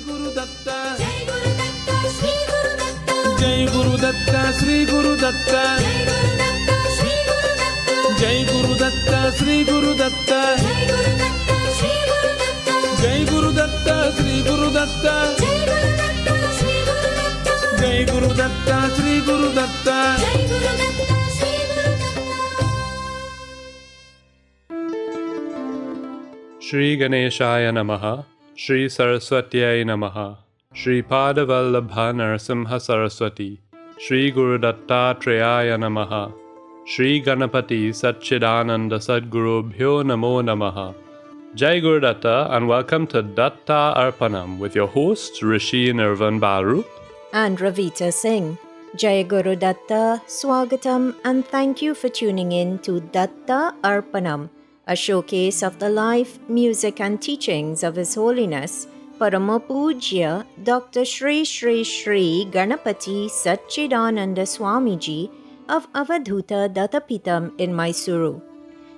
Guru Datta, Jai Guru Datta, Sri Guru Datta, Jai Guru Datta, Sri Guru Datta, Jai Guru Datta, Sri Guru Datta, Jai Guru Datta, Sri Guru Datta. Shri Ganeshaya Namaha, Shri Saraswatyai Namaha, Shri Padavallabha Narasimha Saraswati, Shri Guru Dattatreya Namaha, Shri Ganapati Satchidananda Sadgurubhyo Namo Namaha. Jai Guru Datta and welcome to Datta Arpanam with your hosts Rishi Nirvan Baru and Ravita Singh. Jai Guru Datta, Swagatam, and thank you for tuning in to Datta Arpanam, a showcase of the life, music and teachings of His Holiness Parama Pujya Dr. Shri Shri Shri Ganapati Satchidananda Swamiji of Avadhuta Dattapitam in Mysuru.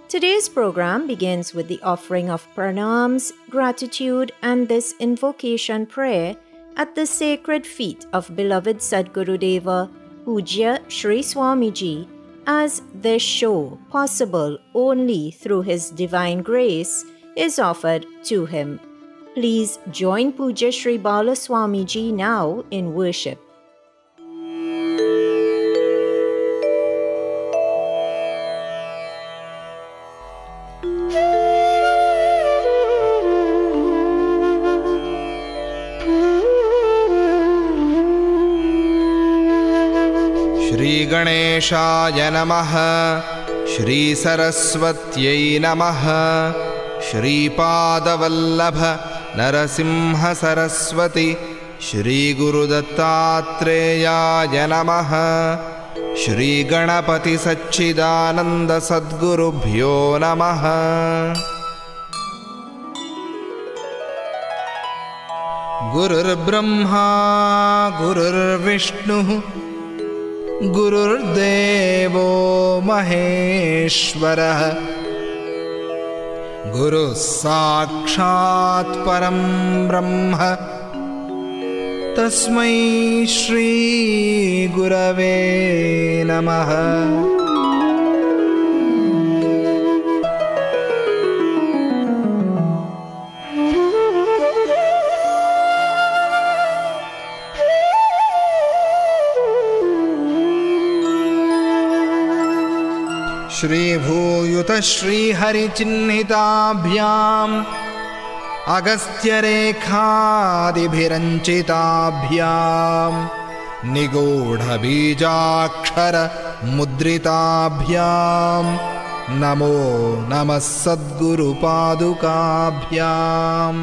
Today's program begins with the offering of pranams, gratitude and this invocation prayer at the sacred feet of beloved Sadgurudeva Pujya Shri Swamiji, as this show, possible only through His divine grace, is offered to him. Please join Pujya Shri Bala Swamiji now in worship. Shri Ganeshaya Namaha, Shri Saraswatyai Namaha, Shri Padavallabha Narasimha Saraswati, Shri Guru Dattatreya Namaha, Shri Ganapati Satchidananda Sadgurubhyo Namaha. Gurur Brahma, Gurur Vishnu, Gururdevo Maheshwarah, Guru Sakshat Param Brahma, Tasmai Shri Gurave Namaha. Shri Bhuyuta Shri Hari Chinnhitabhyam Agastya Rekhadi Bhiranchitabhyam Nigodha Bijakshara Mudritabhyam Namo Namas Sadguru Padukabhyam.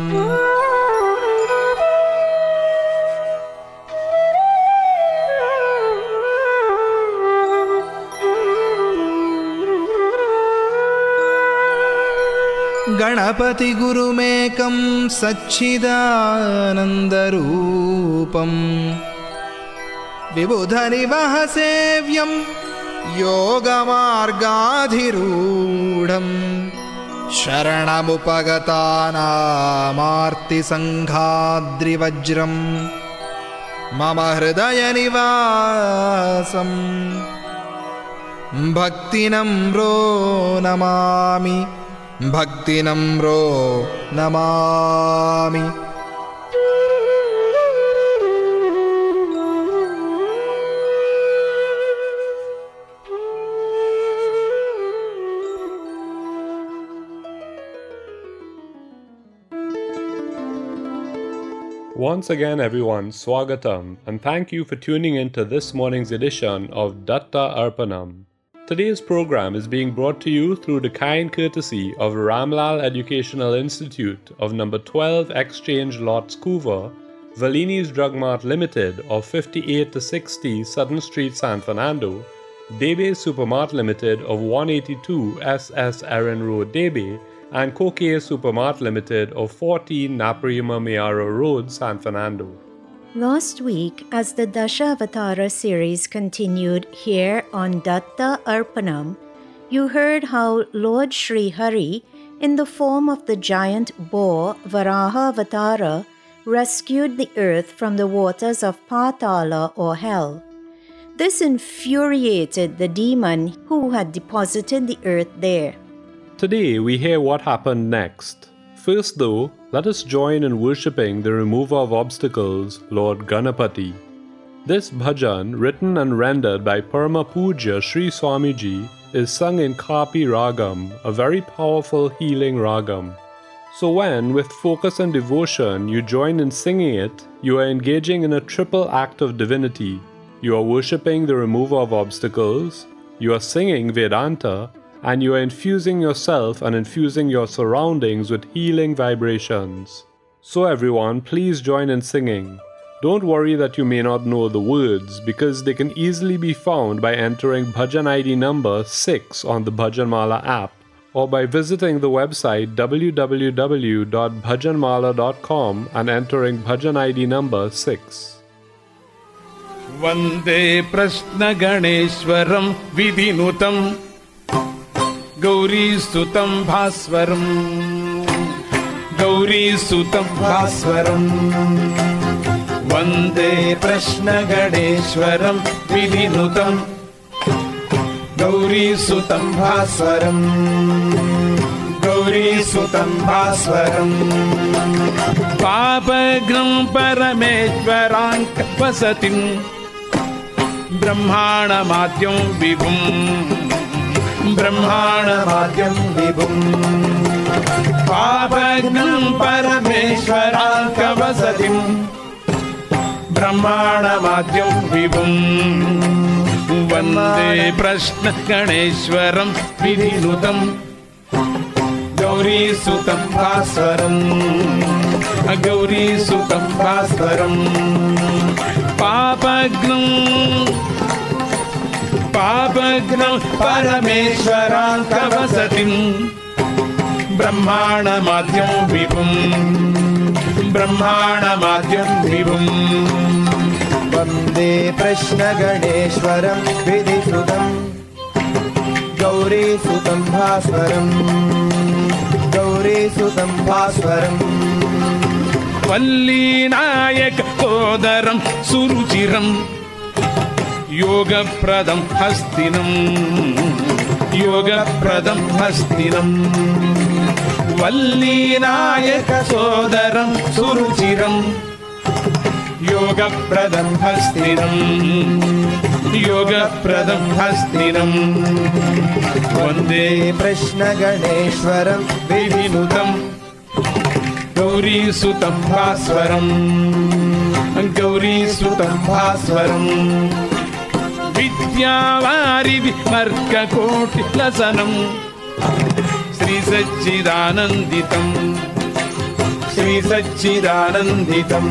Ganapati Gurumekam Satchidanandarupam Vibhudharivaha Sevyam Yogamargadhirudham Sharanamupagatanam Sanghadri Vajram Mama Hridaya Nivasam Bhaktinamro Namami, Bhaktinamro Namami. Once again everyone, Swagatam, and thank you for tuning in to this morning's edition of Datta Arpanam. Today's program is being brought to you through the kind courtesy of Ramlal Educational Institute of number 12 Exchange Lots Couver, Valini's Drug Mart Limited of 58 to 60 Sutton Street, San Fernando, Debe Supermart Limited of 182 SS Erin Road, Debe, and Koke Supermart Limited of 14 Naparima Mayaro Road, San Fernando. Last week, as the Dashavatara series continued here on Datta Arpanam, you heard how Lord Sri Hari, in the form of the giant boar Varaha Avatara, rescued the earth from the waters of Patala or hell. This infuriated the demon who had deposited the earth there. Today we hear what happened next. First though, let us join in worshipping the remover of obstacles, Lord Ganapati. This bhajan, written and rendered by Parama Puja Sri Swamiji, is sung in Kapi Ragam, a very powerful healing ragam. So when, with focus and devotion, you join in singing it, you are engaging in a triple act of divinity. You are worshipping the remover of obstacles, you are singing Vedanta, and you are infusing yourself and infusing your surroundings with healing vibrations. So everyone, please join in singing. Don't worry that you may not know the words, because they can easily be found by entering Bhajan ID number 6 on the Bhajanmala app, or by visiting the website www.bhajanmala.com and entering Bhajan ID number 6. Vande Prashna Ganeshwaram Vidhinutam Gauri Sutam Bhaswaram Gauri Sutam Bhaswaram Vande Prashna Ganeshwaram Vidhinutam Gauri Sutam Bhaswaram Gauri Sutam Bhaswaram Papagram Parameshwaranka Vasatim Brahmana Madhyam Vibhum Brahmana Madhyam Vibhum Papagram Parameshwaranka Vasatim Brahmana Madhyam Vibhum Vande Prashna Ganeshwaram Vidhinutam Gauri Sutam Bhaswaram Gauri Sutam Bhaswaram Papagram Parameshwaranka Vasatim Brahmana Madhyam Vibhum Brahmana Madhyam Vibhum Vande Prashna Ganeshwaram Vidhinutam Gauri Sutam Bhaswaram Gauri Sutam Bhaswaram Valli Nayaka Sodaram Suruchiram Yoga Pradam Hastinam Yoga Pradam Hastinam Valli Nayaka Sodaram Suruchiram Yoga Pradam Hastinam Yoga Pradam Hastinam Vande Prashna Ganeshwaram Vidhinutam Gauri Sutam Bhaswaram Gauri Sutam Bhaswaram Vidyavari Marka Koti Lasanam Sri Satchidananditam Sri Satchidananditam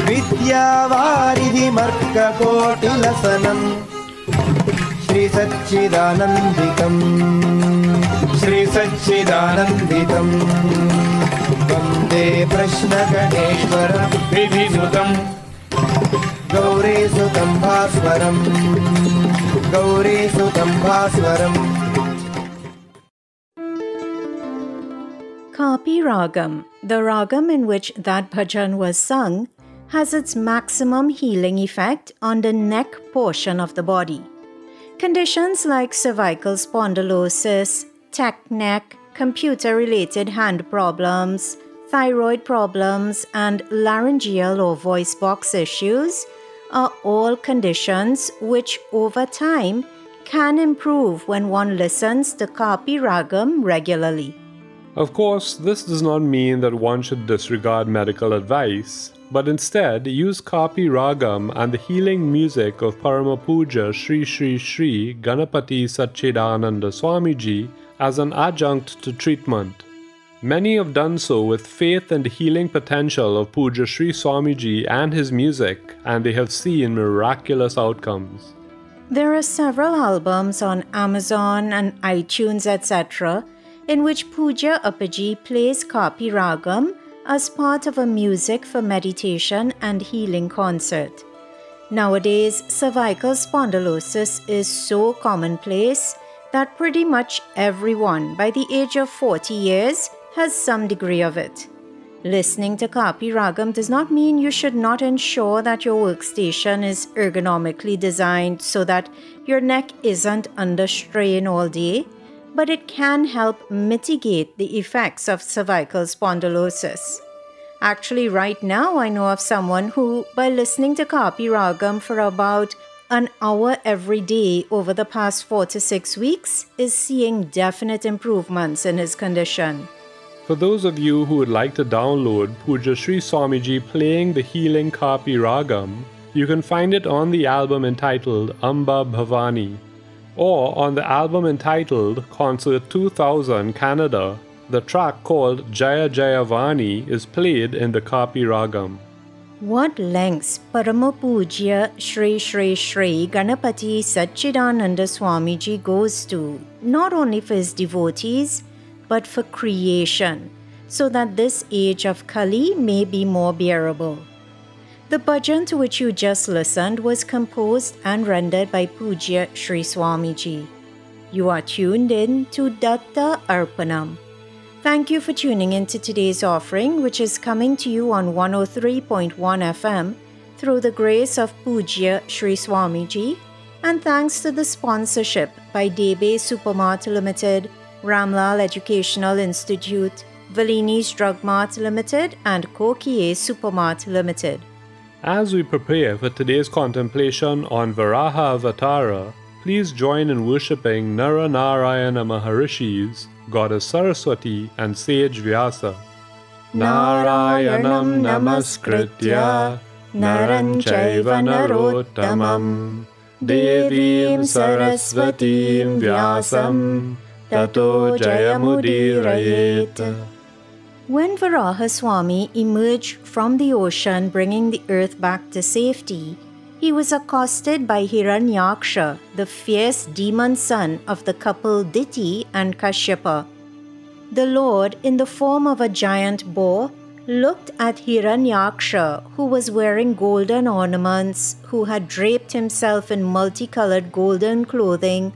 Vidyavari Marka Koti Lasanam Sri Satchidananditam Sri Satchidananditam Vande Prashna Ganeshwaram Vidhinutam Gauri Sutam Bhaswaram Gauri Sutam Bhaswaram Kapi Ragam, the ragam in which that bhajan was sung, has its maximum healing effect on the neck portion of the body. Conditions like cervical spondylosis, tech neck, computer-related hand problems, thyroid problems, and laryngeal or voice box issues are all conditions which over time can improve when one listens to Kapi Ragam regularly. Of course, this does not mean that one should disregard medical advice, but instead use Kapi Ragam and the healing music of Parama Puja Sri Sri Sri Ganapati Satchidananda Swamiji as an adjunct to treatment. Many have done so with faith and healing potential of Puja Sri Swamiji and his music, and they have seen miraculous outcomes. There are several albums on Amazon and iTunes, etc., in which Puja Appaji plays Kapi Ragam as part of a music for meditation and healing concert. Nowadays, cervical spondylosis is so commonplace that pretty much everyone by the age of 40 years has some degree of it. Listening to Kapi Ragam does not mean you should not ensure that your workstation is ergonomically designed so that your neck isn't under strain all day, but it can help mitigate the effects of cervical spondylosis. Actually, right now I know of someone who, by listening to Kapi Ragam for about an hour every day over the past 4 to 6 weeks, is seeing definite improvements in his condition. For those of you who would like to download Puja Sri Swamiji playing the healing Kapi Ragam, you can find it on the album entitled Amba Bhavani, or on the album entitled Concert 2000 Canada. The track called Jaya Jaya Vani is played in the Kapi Ragam. What lengths Parama Pujya Shri Shri Shri Ganapati Satchidananda Swamiji goes to, not only for his devotees, but for creation, so that this age of Kali may be more bearable. The bhajan to which you just listened was composed and rendered by Pujya Sri Swamiji. You are tuned in to Datta Arpanam. Thank you for tuning in to today's offering, which is coming to you on 103.1 FM through the grace of Pujya Sri Swamiji, and thanks to the sponsorship by Debe Supermart Limited, Ramlal Educational Institute, Valini's Drug Mart Limited, and Kokie Supermart Limited. As we prepare for today's contemplation on Varaha Avatara, please join in worshipping Nara Narayana Maharishis, Goddess Saraswati, and Sage Vyasa. Narayanam Namaskritya Naran Chaiva Narottamam Devim Saraswatim Vyasam Tato Jayamudirayet. When Varaha Swami emerged from the ocean bringing the earth back to safety, he was accosted by Hiranyaksha, the fierce demon son of the couple Diti and Kashyapa. The Lord, in the form of a giant boar, looked at Hiranyaksha, who was wearing golden ornaments, who had draped himself in multicolored golden clothing,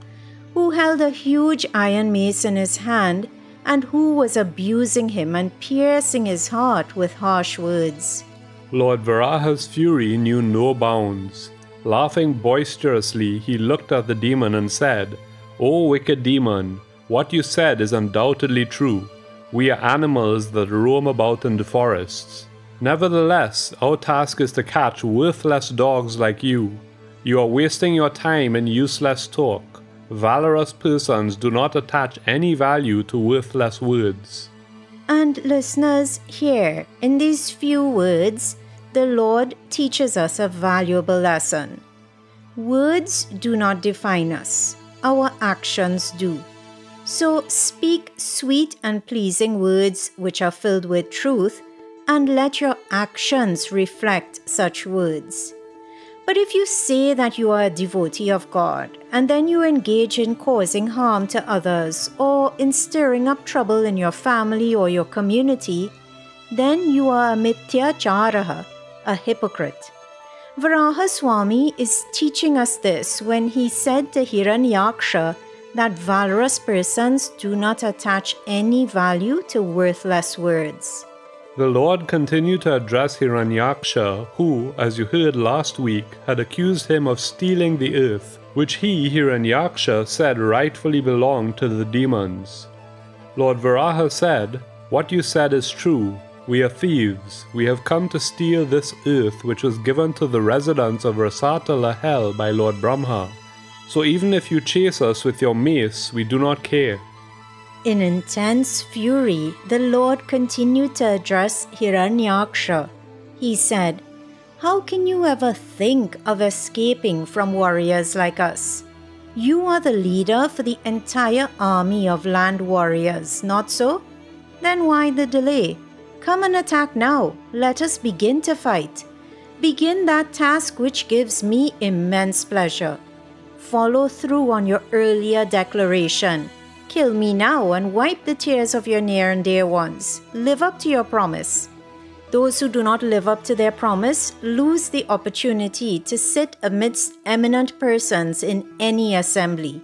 who held a huge iron mace in his hand, and who was abusing him and piercing his heart with harsh words. Lord Varaha's fury knew no bounds. Laughing boisterously, he looked at the demon and said, "O wicked demon, what you said is undoubtedly true. We are animals that roam about in the forests. Nevertheless, our task is to catch worthless dogs like you. You are wasting your time in useless talk. Valorous persons do not attach any value to worthless words." And listeners, here, in these few words, the Lord teaches us a valuable lesson. Words do not define us. Our actions do. So speak sweet and pleasing words which are filled with truth, and let your actions reflect such words. But if you say that you are a devotee of God, and then you engage in causing harm to others, or in stirring up trouble in your family or your community, then you are a mithyacharaha, a hypocrite. Varaha Swami is teaching us this when he said to Hiranyaksha that valorous persons do not attach any value to worthless words. The Lord continued to address Hiranyaksha, who, as you heard last week, had accused him of stealing the earth, which he, Hiranyaksha, said rightfully belonged to the demons. Lord Varaha said, "What you said is true. We are thieves. We have come to steal this earth which was given to the residents of Rasatala hell by Lord Brahma. So even if you chase us with your mace, we do not care." In intense fury, the Lord continued to address Hiranyaksha. He said, "How can you ever think of escaping from warriors like us? You are the leader for the entire army of land warriors, not so? Then why the delay? Come and attack now. Let us begin to fight. Begin that task which gives me immense pleasure. Follow through on your earlier declaration. Kill me now and wipe the tears of your near and dear ones. Live up to your promise." Those who do not live up to their promise lose the opportunity to sit amidst eminent persons in any assembly.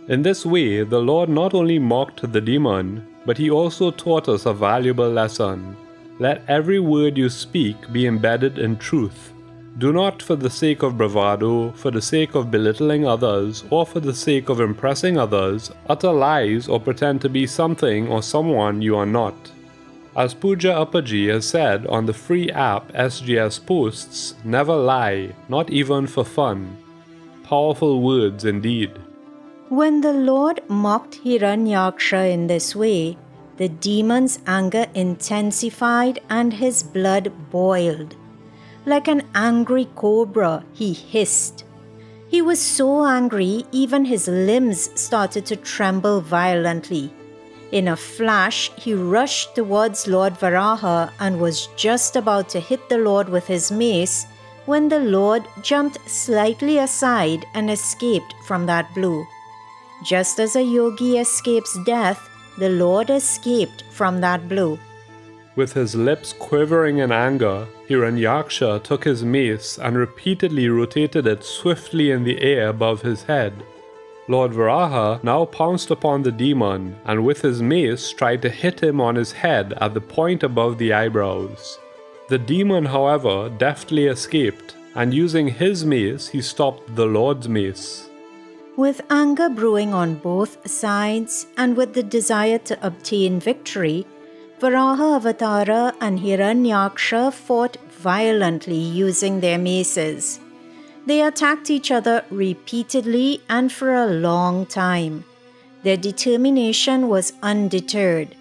In this way, the Lord not only mocked the demon, but he also taught us a valuable lesson. Let every word you speak be embedded in truth. Do not for the sake of bravado, for the sake of belittling others, or for the sake of impressing others, utter lies or pretend to be something or someone you are not. As Pooja Appaji has said on the free app SGS Posts, never lie, not even for fun. Powerful words indeed. When the Lord mocked Hiranyaksha in this way, the demon's anger intensified and his blood boiled. Like an angry cobra, he hissed. He was so angry, even his limbs started to tremble violently. In a flash, he rushed towards Lord Varaha and was just about to hit the Lord with his mace when the Lord jumped slightly aside and escaped from that blow. Just as a yogi escapes death, the Lord escaped from that blow. With his lips quivering in anger, Hiranyaksha took his mace and repeatedly rotated it swiftly in the air above his head. Lord Varaha now pounced upon the demon and with his mace tried to hit him on his head at the point above the eyebrows. The demon, however, deftly escaped, and using his mace, he stopped the Lord's mace. With anger brewing on both sides and with the desire to obtain victory, Varaha Avatara and Hiranyaksha fought violently using their maces. They attacked each other repeatedly and for a long time. Their determination was undeterred.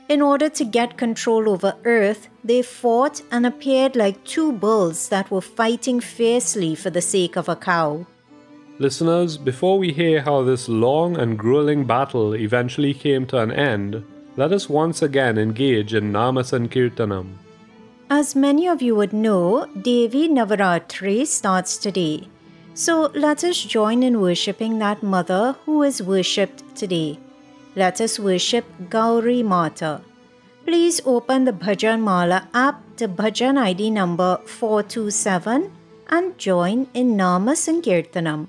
In order to get control over Earth, they fought and appeared like two bulls that were fighting fiercely for the sake of a cow. Listeners, before we hear how this long and grueling battle eventually came to an end, let us once again engage in Nama Sankirtanam. As many of you would know, Devi Navaratri starts today. So let us join in worshipping that mother who is worshipped today. Let us worship Gauri Mata. Please open the Bhajan Mala app to Bhajan ID number 427 and join in Nama Sankirtanam.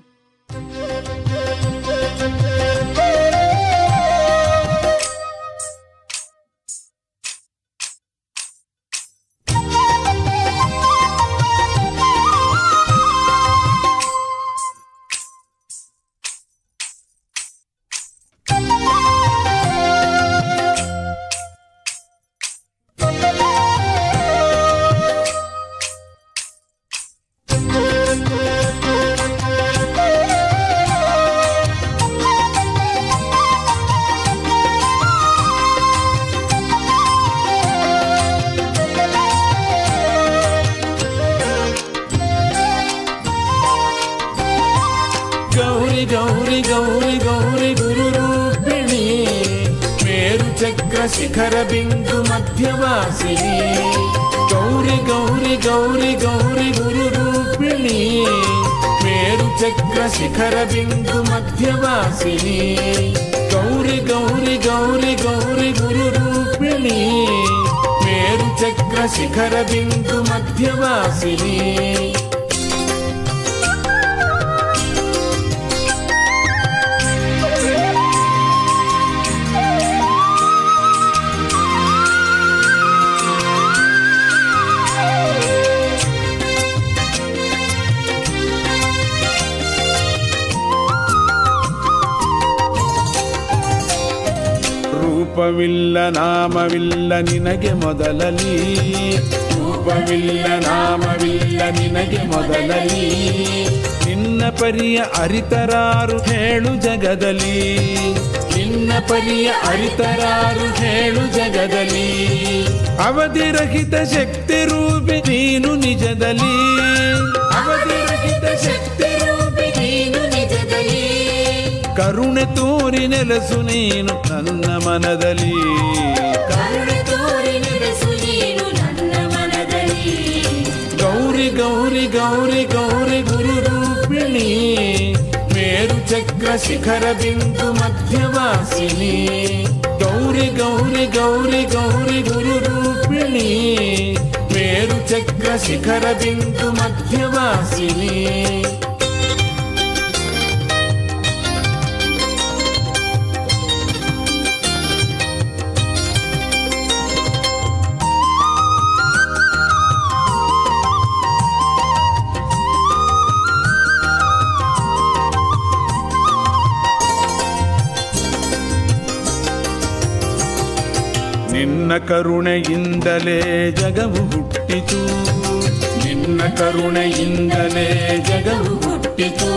Gauri Gauri Gauri गुरुरूपिणी मेरुचक्र शिखर बिंदु मध्यवासिनी गौरी गौरी गौरी गौरी गुरुरूपिणी मेरुचक्र शिखर बिंदु मध्यवासिनी गौरी गौरी गौरी गौरी गुरुरूपिणी मेरुचक्र शिखर बिंदु मध्यवासिनी ರೂಪವಿಲ್ಲ ನಾಮವಿಲ್ಲ ನಿನಗೆ ಮೊದಲಲಿ ರೂಪವಿಲ್ಲ ನಾಮವಿಲ್ಲ ನಿನಗೆ ಮೊದಲಲಿ ನಿನ್ನ ಪರಿಯ ಅರಿತರಾರು ಹೇಳು ಜಗದಲ್ಲಿ ನಿನ್ನ ಪರಿಯ ಅರಿತರಾರು ಹೇಳು ಜಗದಲ್ಲಿ ಅವಧಿರಹಿತ ಶಕ್ತಿ ರೂಪಿ ನೀನು ನಿಜದಲ್ಲಿ ಅವಧಿರಹಿತ ಶಕ್ತಿ ರೂಪಿ ನೀನು ನಿಜದಲ್ಲಿ ಕರುಣೆ ತೋರಿ ನೆಲೆಸು ನೀನು ನನ್ನ ಮನದಲ್ಲಿ ಕರುಣೆ ತೋರಿ ನೆಲೆಸು ನೀನು ನನ್ನ ಮನದಲ್ಲಿ ಗೌರಿ ಗೌರಿ ಗೌರಿ ಗೌರಿ ಗುರು ರೂಪಿಣಿ ಮೇರು ಚಕ್ರ ಶಿಖರ ಬಿಂದು ಮಧ್ಯವಾಸಿನಿ ಗೌರಿ ಗೌರಿ ಗೌರಿ ಗೌರಿ ಗುರು ರೂಪಿಣಿ ಮೇರು ಚಕ್ರ ಶಿಖರ ಬಿಂದು ಮಧ್ಯವಾಸಿನಿ ನಿನ್ನ ಕರುಣೆಯಿಂದಲೇ ಜಗವು ಹುಟ್ಟಿತು, ನಿನ್ನ ಕರುಣೆಯಿಂದಲೇ ಜಗವು ಹುಟ್ಟಿತು.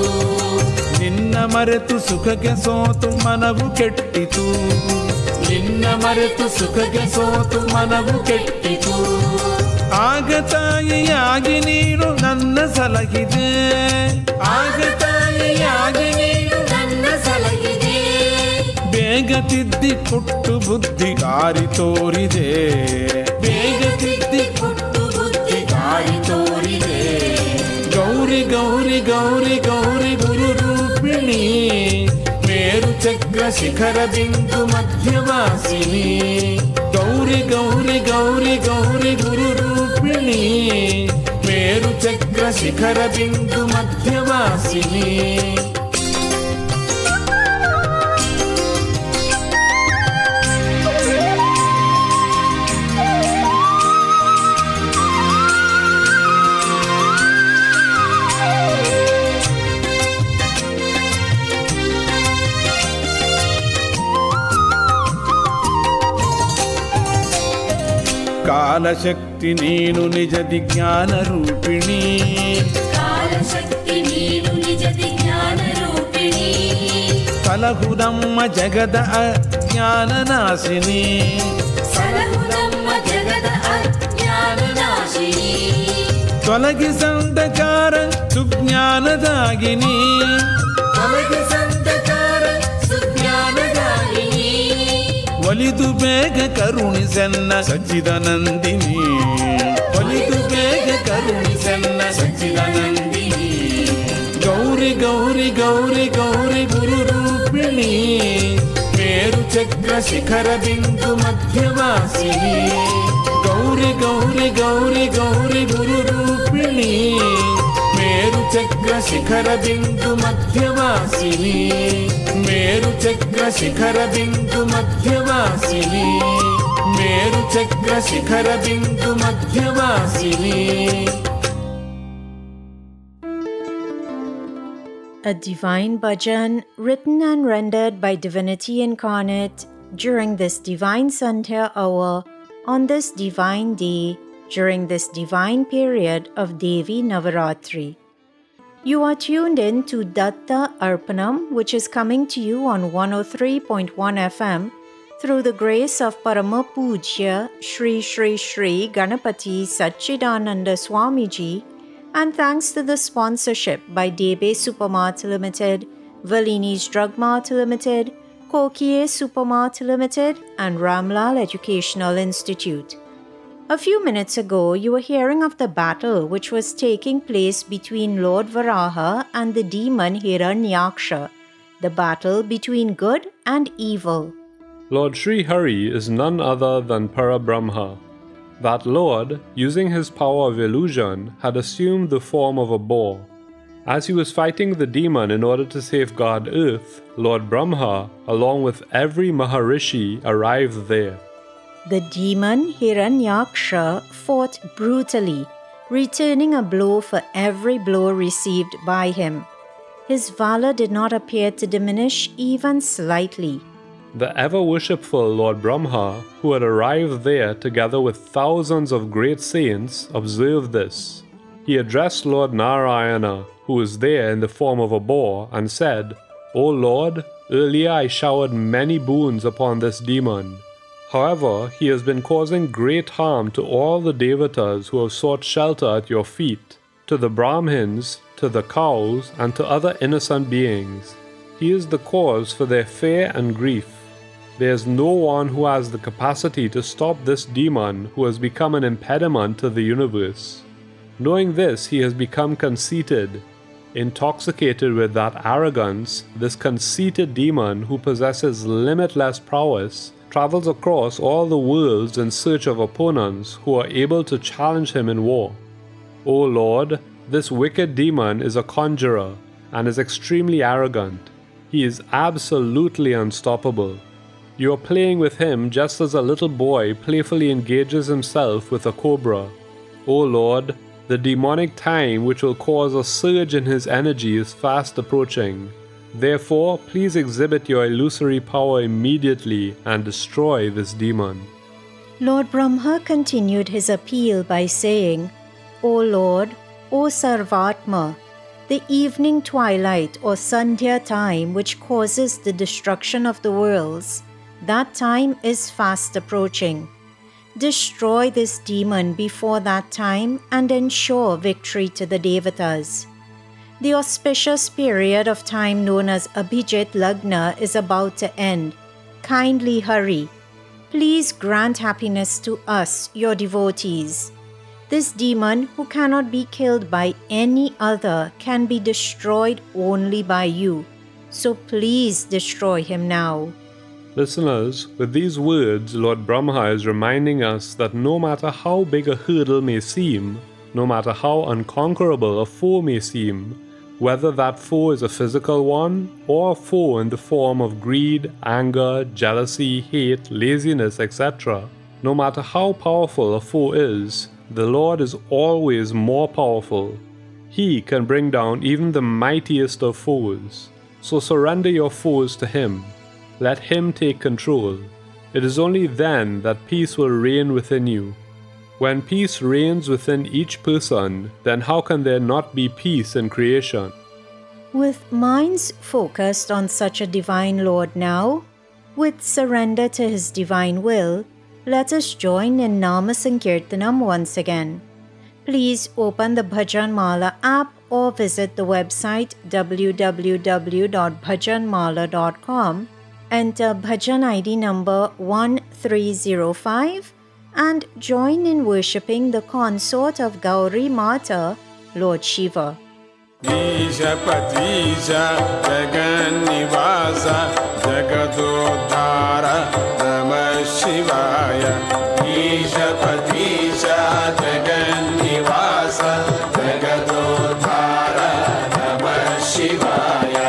ನಿನ್ನ ಮರೆತು ಸುಖಕ್ಕೆ ಸೋತು ಮನವು ಕೆಟ್ಟಿತು, ನಿನ್ನ ಮರೆತು ಸುಖಕ್ಕೆ ಸೋತು ಮನವು ಕೆಟ್ಟಿತು. ಆಗ ತಾಯಿಯಾಗಿ ನೀನು ನನ್ನ ಸಲಹಿದೆ, ಆಗ ತಾಯಿಯಾಗಿ ನೀನು ನನ್ನ ಸಲಹಿದೆ. ಬೇಗ ತಿದ್ದಿ ಕೊಟ್ಟು ಬುದ್ಧಿ ದಾರಿ ತೋರಿದೆ, ಬೇಗ ತಿದ್ದಿ ಕೊಟ್ಟು ಬುದ್ಧಿ ದಾರಿ ತೋರಿದೆ. ಗೌರಿ ಗೌರಿ ಗೌರಿ ಗೌರಿ ಗುರು ರೂಪಿಣಿ, ಮೇರು ಚಕ್ರ ಶಿಖರ ಬಿಂದು ಮಧ್ಯವಾಸಿನಿ. ಗೌರಿ ಗೌರಿ ಗೌರಿ ಗೌರಿ ಗುರು ರೂಪಿಣಿ, ಮೇರು ಚಕ್ರ ಶಿಖರ ಬಿಂದು ಮಧ್ಯವಾಸಿನಿ. ಕಾಲಶಕ್ತಿ ನೀನು ನಿಜದಿ ಜ್ಞಾನ ರೂಪಿಣಿ, ಕಾಲಶಕ್ತಿ ನೀನು ನಿಜದಿ ಜ್ಞಾನ ರೂಪಿಣಿ. ಸಲಹು ನಮ್ಮ ಜಗದ ಅಜ್ಞಾನ ನಾಶಿನಿ, ಸಲಹು ನಮ್ಮ ಜಗದ ಅಜ್ಞಾನ ನಾಶಿನಿ. ತೊಲಗಿಸಂಧಕಾರ ಸುಜ್ಞಾನದಾಗಿನಿ, ತೊಲಗಿಸಂಧಕಾರ ಸುಜ್ಞಾನದಾಗಿನಿ. ಒಲಿದು ಬೇಗ ಕರುಣಿಸೆನ್ನ ಸಚ್ಚಿದಾನಂದಿನಿ, ಒಲಿದು ಬೇಗ ಕರುಣಿಸೆನ್ನ ಸಚ್ಚಿದಾನಂದಿನಿ. ಗೌರಿ ಗೌರಿ ಗೌರಿ ಗೌರಿ ಗುರು ರೂಪಿಣಿ, ಮೇರು ಚಕ್ರ ಶಿಖರ ಬಿಂದು ಮಧ್ಯವಾಸಿನಿ. ಗೌರಿ ಗೌರಿ ಗೌರಿ ಗೌರಿ ಗುರು ರೂಪಿಣಿ, ಮೇರು ಚಕ್ರ ಶಿಖರ ಬಿಂದು ಮಧ್ಯವಾಸಿನಿ. ಮೇರು ಚಕ್ರ ಶಿಖರ ಬಿಂದು ಮಧ್ಯವಾಸಿನಿ, ಮೇರು ಚಕ್ರ ಶಿಖರ ಬಿಂದು ಮಧ್ಯವಾಸಿನಿ. A divine bhajan written and rendered by Divinity Incarnate during this divine Sandhya hour on this divine day during this divine period of Devi Navaratri. You are tuned in to Datta Arpanam, which is coming to you on 103.1 FM through the grace of Parama Pujya Shri Shri Shri Ganapati Satchidananda Swamiji, and thanks to the sponsorship by Debe Supermart Limited, Valini's Drug Mart Limited, Kokie Supermart Limited, and Ramlal Educational Institute. A few minutes ago, you were hearing of the battle which was taking place between Lord Varaha and the demon Hiranyaksha, the battle between good and evil. Lord Sri Hari is none other than Parabrahma. That Lord, using his power of illusion, had assumed the form of a boar. As he was fighting the demon in order to safeguard earth, Lord Brahma, along with every Maharishi, arrived there. The demon Hiranyaksha fought brutally, returning a blow for every blow received by him. His valor did not appear to diminish even slightly. The ever-worshipful Lord Brahma, who had arrived there together with thousands of great saints, observed this. He addressed Lord Narayana, who was there in the form of a boar, and said, "O Lord, earlier I showered many boons upon this demon. However, he has been causing great harm to all the devatas who have sought shelter at your feet, to the Brahmins, to the cows, and to other innocent beings. He is the cause for their fear and grief. There is no one who has the capacity to stop this demon who has become an impediment to the universe." Knowing this, he has become conceited. Intoxicated with that arrogance, this conceited demon who possesses limitless prowess travels across all the worlds in search of opponents who are able to challenge him in war. O Lord, this wicked demon is a conjurer and is extremely arrogant. He is absolutely unstoppable. You are playing with him just as a little boy playfully engages himself with a cobra. O Lord, the demonic time which will cause a surge in his energy is fast approaching. Therefore, please exhibit your illusory power immediately and destroy this demon. Lord Brahma continued his appeal by saying, O Lord, O Sarvatma, the evening twilight or Sandhya time which causes the destruction of the worlds, that time is fast approaching. Destroy this demon before that time and ensure victory to the Devatas. The auspicious period of time known as Abhijit Lagna is about to end. Kindly hurry. Please grant happiness to us, your devotees. This demon, who cannot be killed by any other, can be destroyed only by you. So please destroy him now. Listeners, with these words, Lord Brahma is reminding us that no matter how big a hurdle may seem, no matter how unconquerable a foe may seem, whether that foe is a physical one or a foe in the form of greed, anger, jealousy, hate, laziness, etc., no matter how powerful a foe is, the Lord is always more powerful. He can bring down even the mightiest of foes. So surrender your foes to Him. Let Him take control. It is only then that peace will reign within you. When peace reigns within each person, then how can there not be peace in creation? With minds focused on such a divine Lord now, with surrender to His divine will, let us join in Nama Sankirtanam once again. Please open the Bhajan Mala app or visit the website www.bhajanmala.com, enter Bhajan ID number 1305 and join in worshipping the consort of Gauri Mata, Lord Shiva. Isha Patisha Jaganivasa Jagadodhara Namah Shivaya. Isha Patisha Jaganivasa Jagadodhara Namah Shivaya.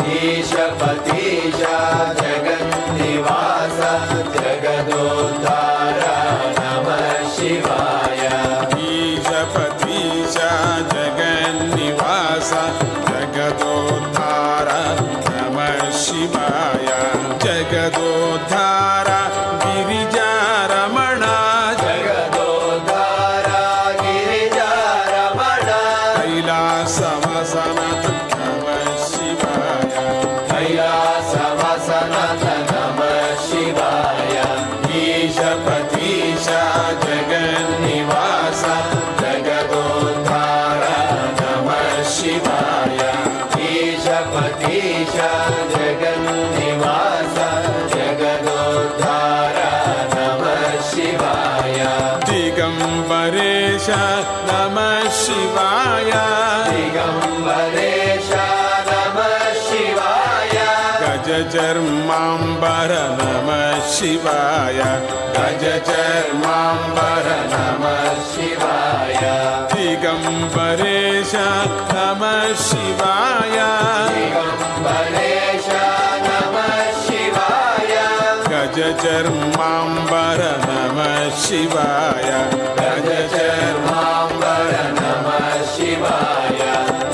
Isha Patisha Jaganivasa Jagadodhara Namah Shivaya. Isha Patisha Jaganivasa Jagadodhara Namah Shivaya. Jagadodhara Girijaramana. Jagadodhara Girijaramana. Kailasamasana Namah Shivaya. Kailasamasana Namah Shivaya. Isha Patisha Jaganivasa Jagadodhara Namah Shivaya. Isha Patisha Jaganivasa Jagadodhara Namah Shivaya. Digambaresha Namah Shivaya. Digambaresha Namah Shivaya. Gajajarmambara Namah Shivaya. Gajajarmambara Namah Shivaya. Digambaresha Namah Shivaya. Digambaresha Namah Shivaya. Gajajarmambara Namah Shivaya. Gajajarmambara Namah Shivaya.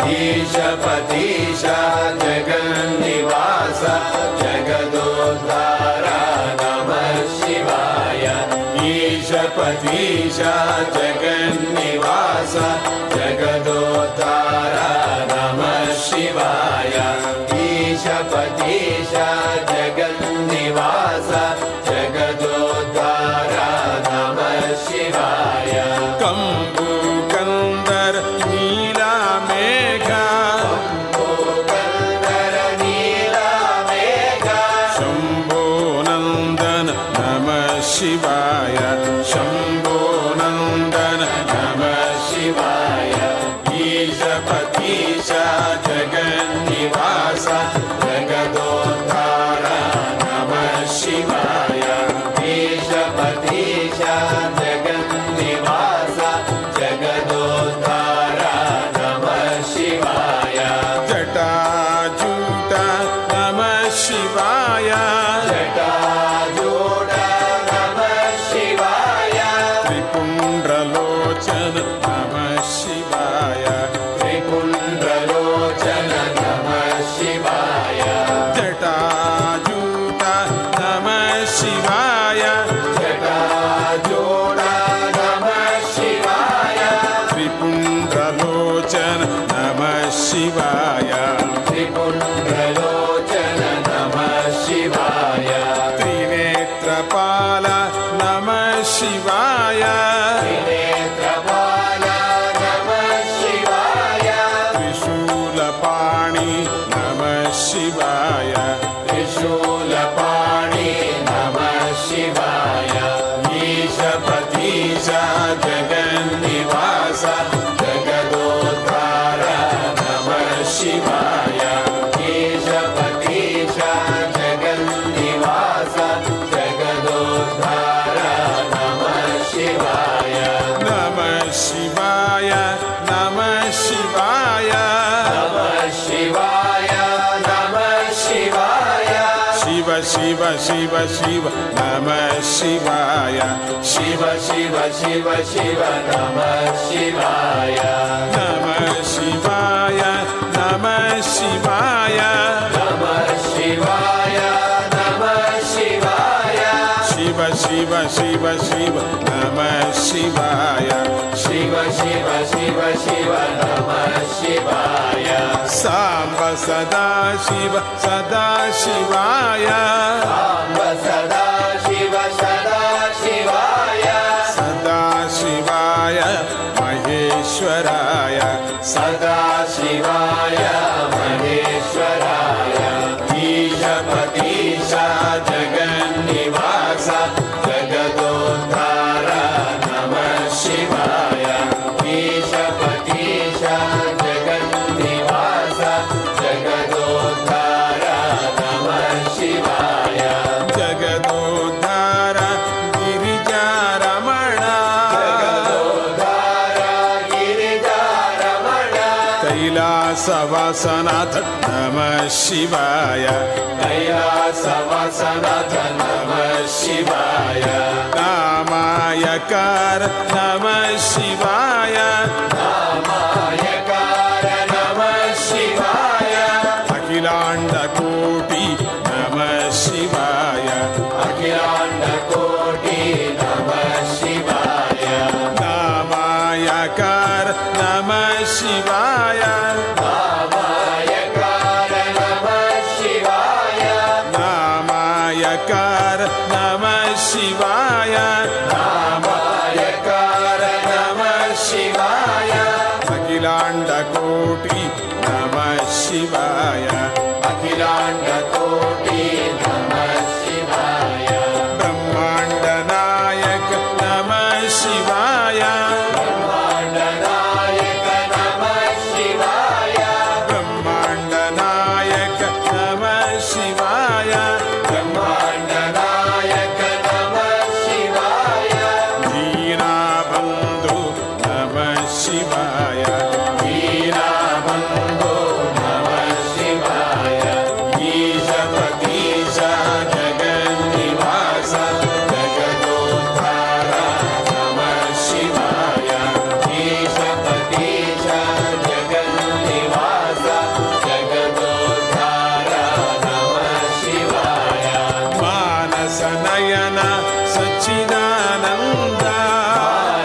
Isha Patisha Jaganivasa Jagadodhara Namah Shivaya. Isha Patisha Jaganivasa Jagadodhara Namah Shivaya. Isha Patisha Jaganivasa Jagadodhara Namah Shivaya. Kambu Kandar Neela Megha. Kambu Kandar Neela Megha. Shambho Nandan Namah Shivaya. Shambho Nandan Namah Shivaya. Isha Patisha Jaganivasa Jagadodhara Namah Shivaya. Isha Patisha Jaganivasa Jagadodhara Namah Shivaya. Jata Juta Namah Shivaya. Jata Juta Namah Shivaya. Tripundralochana Namah Shivaya. Tripundralochana Namah Shivaya. Jata Juta Namah Shivaya. Jata Juta Shivaya, Namah Shivaya, Namah Shivaya, Namah Shivaya, Shiva Shiva Shiva Shiva, Namah Shivaya, Shiva Shiva Shiva Shiva, Namah Shivaya, Namah Shivaya, Namah Shivaya, Namah Shivaya, Namah Shivaya, Shiva Shiva Shiva Shiva, Namah Shivaya, Shiva Shiva Shiva Shiva, Namah Shivaya, Samba Sada Shiva Sada Shivaya, Samba Sada Shiva Sada Shivaya, Sada Shivaya, Maheshwaraya, Sada Shivaya, Maheshwaraya, Isha Patisha Jagannivasa, Jagadodhara, Namah Shivaya, Isha Patisha Jagannivasa, Jagadodhara, Namah Shivaya, Jagadodhara, Girija Ramana, Jagadodhara, Girija Ramana, Kailasavasanatha, Namah Shivaya, Kailasavasanatha, Namah Shivaya, Namayakara, Namah Shivaya, Namayakara, Namah Shivaya, Akhilanda Koti, Namah Shivaya, Akhilanda Koti, Namah Shivaya, Namayakara, Namah Shivaya, Namayakara, Namah Shivaya, Namayakara, Namah Shivaya, Namayakara, Namah Shivaya, Akhilanda Koti, Namah Shivaya, Akhilanda Koti, Namah Shivaya, Brahmanda Nayak, Namah Shivaya, Brahmanda Nayaka, Namah Shivaya, Brahmanda Nayak, Namah Shivaya, Brahmanda Nayaka, Namah Shivaya, Deena Bandhu, Namah Shivaya, Veena Bandhu, Namah Shivaya, Isha Patisha Jagannivasa, Jagadodhara, Namah Shivaya, Isha Patisha Jagannivasa, Jagadodhara, Namah Shivaya, Manasanayana, Sachidananda,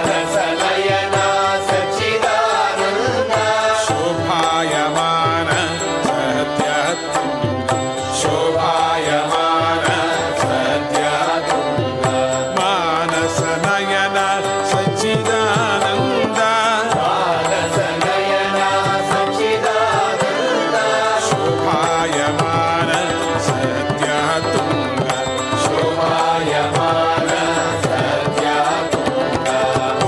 Manasanayana Sachidananda, Shobhayamana, Satyatunga, Shobhayamana Satyatunga, Manasanayana, Sachidananda, Manasanayana Sachidananda, Shobhayamana, Satyatunga, Shobhayamana Satyatunga,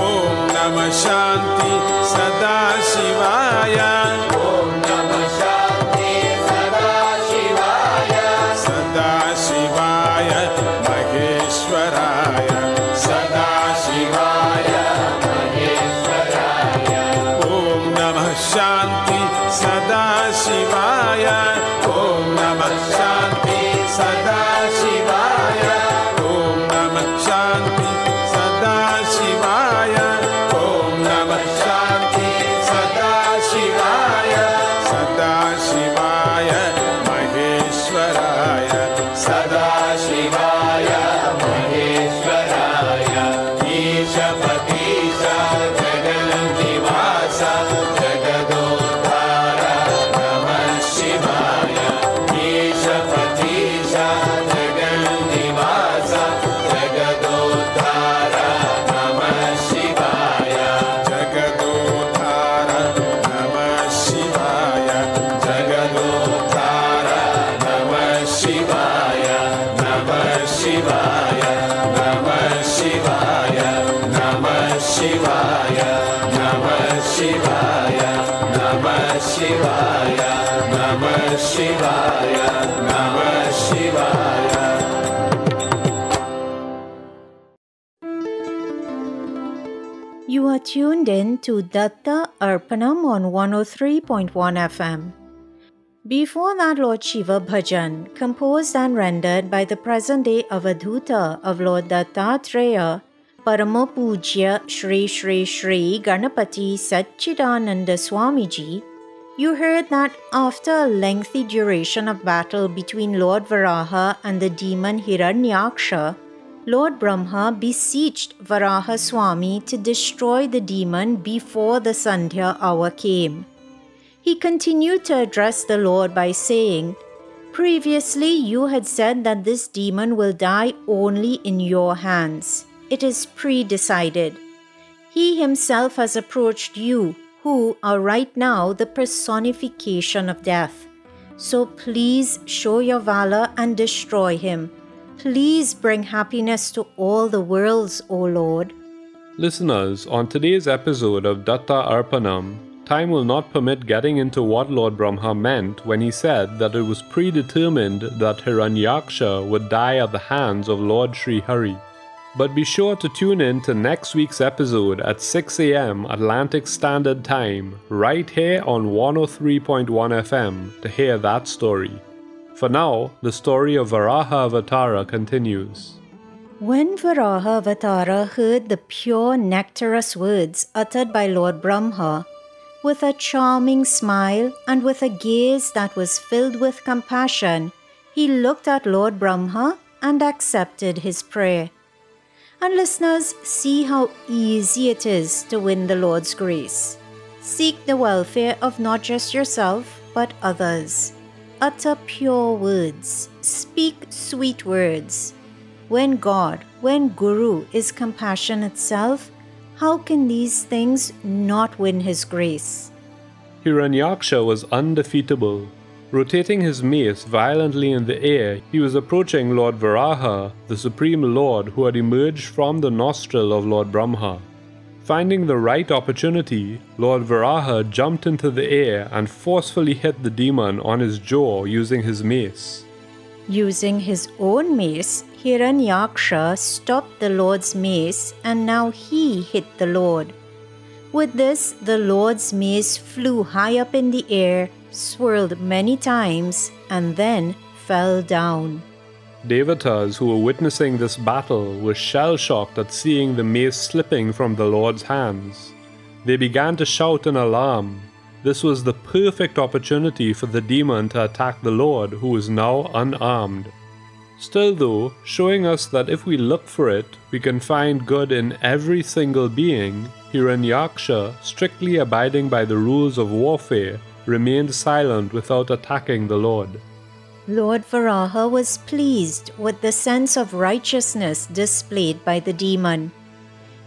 Om Namah Shanti, Sada Shivaya, Om Namah Shanti Sada Shivaya, Sada Shivaya, Maheshwaraya, Sada Shivaya, Maheshwaraya, Om Namah Shanti, Sada Shivaya, Om Namah Shanti, Sada Shivaya, Om Namah Shanti, Sada Shivaya, Om Namah Shanti, Sada Shivaya, Sada Shivaya, Maheshwaraya, Sada Shivaya, Maheshwaraya, Isha Patisha Jagannivasa, Jagadodhara, Namah Shivaya, Isha Patisha Jagannivasa, Jagadodhara, Namah Shivaya, Jagadodhara, Namah Shivaya, Jagadodhara, Namah Shivaya, Namah Shivaya, Namah Shivaya, Namah Shivaya, Namah Shivaya, Namah Shivaya, Namah Shivaya, Namah Shivaya. You are tuned in to Datta Arpanam on 103.1 FM. Before that, Lord Shiva Bhajan, composed and rendered by the present-day Avadhuta of Lord Dattatreya, Parama Pujya Shri Shri Shri Ganapati Satchidananda Swamiji, you heard that after a lengthy duration of battle between Lord Varaha and the demon Hiranyaksha, Lord Brahma beseeched Varaha Swami to destroy the demon before the Sandhya hour came. He continued to address the Lord by saying, "Previously you had said that this demon will die only in your hands. It is pre-decided. He himself has approached you, who are right now the personification of death. So please show your valor and destroy him. Please bring happiness to all the worlds, O Lord." Listeners, on today's episode of Datta Arpanam, time will not permit getting into what Lord Brahma meant when he said that it was predetermined that Hiranyaksha would die at the hands of Lord Sri Hari. But be sure to tune in to next week's episode at 6 a.m. Atlantic Standard Time, right here on 103.1 FM to hear that story. For now, the story of Varaha Avatara continues. When Varaha Avatara heard the pure nectarous words uttered by Lord Brahma, with a charming smile and with a gaze that was filled with compassion, he looked at Lord Brahma and accepted his prayer. And listeners, see how easy it is to win the Lord's grace. Seek the welfare of not just yourself, but others. Utter pure words. Speak sweet words. When God, when Guru is compassion itself, how can these things not win his grace? Hiranyaksha was undefeatable. Rotating his mace violently in the air, he was approaching Lord Varaha, the Supreme Lord who had emerged from the nostril of Lord Brahma. Finding the right opportunity, Lord Varaha jumped into the air and forcefully hit the demon on his jaw using his mace. Using his own mace, Hiranyaksha stopped the Lord's mace and now he hit the Lord. With this, the Lord's mace flew high up in the air, swirled many times, and then fell down. Devatas who were witnessing this battle were shell-shocked at seeing the mace slipping from the Lord's hands. They began to shout in alarm. This was the perfect opportunity for the demon to attack the Lord, who was now unarmed. Still though, showing us that if we look for it, we can find good in every single being, Hiranyaksha, strictly abiding by the rules of warfare, remained silent without attacking the Lord. Lord Varaha was pleased with the sense of righteousness displayed by the demon.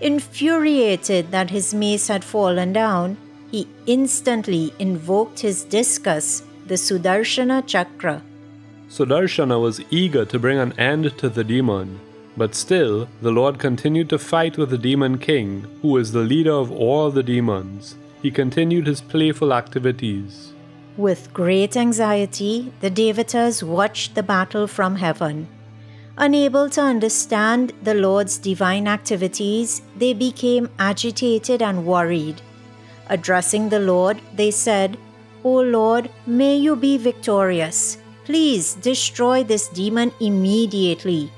Infuriated that his mace had fallen down, he instantly invoked his discus, the Sudarshana Chakra. Sudarshana was eager to bring an end to the demon, but still the Lord continued to fight with the Demon King, who is the leader of all the demons. He continued his playful activities. With great anxiety, the Devatas watched the battle from heaven. Unable to understand the Lord's divine activities, they became agitated and worried. Addressing the Lord, they said, "O Lord, may you be victorious. Please destroy this demon immediately."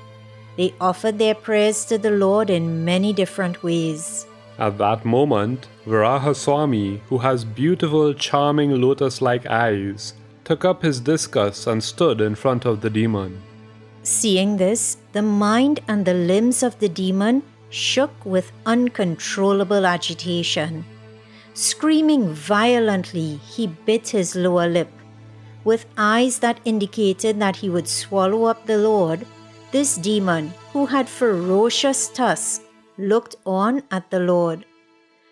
They offered their prayers to the Lord in many different ways. At that moment, Varaha Swami, who has beautiful, charming lotus-like eyes, took up his discus and stood in front of the demon. Seeing this, the mind and the limbs of the demon shook with uncontrollable agitation. Screaming violently, he bit his lower lip. With eyes that indicated that he would swallow up the Lord, this demon, who had ferocious tusks, looked on at the Lord.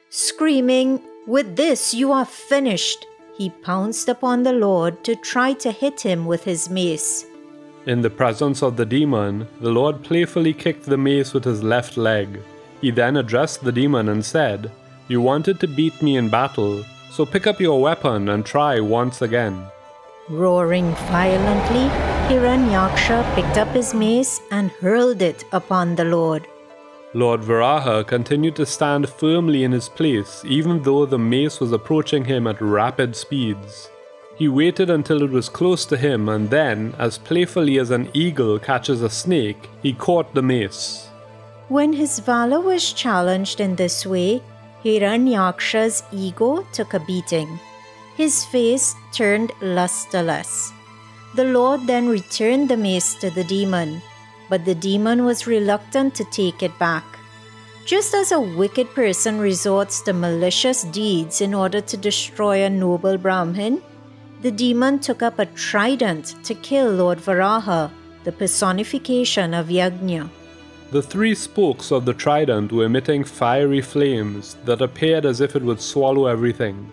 Screaming, "With this you are finished!" he pounced upon the Lord to try to hit him with his mace. In the presence of the demon, the Lord playfully kicked the mace with his left leg. He then addressed the demon and said, "You wanted to beat me in battle, so pick up your weapon and try once again." Roaring violently, Hiranyaksha picked up his mace and hurled it upon the Lord. Lord Varaha continued to stand firmly in his place even though the mace was approaching him at rapid speeds. He waited until it was close to him and then, as playfully as an eagle catches a snake, he caught the mace. When his valor was challenged in this way, Hiranyaksha's ego took a beating. His face turned lusterless. The Lord then returned the mace to the demon, but the demon was reluctant to take it back. Just as a wicked person resorts to malicious deeds in order to destroy a noble Brahmin, the demon took up a trident to kill Lord Varaha, the personification of Yajna. The three spokes of the trident were emitting fiery flames that appeared as if it would swallow everything.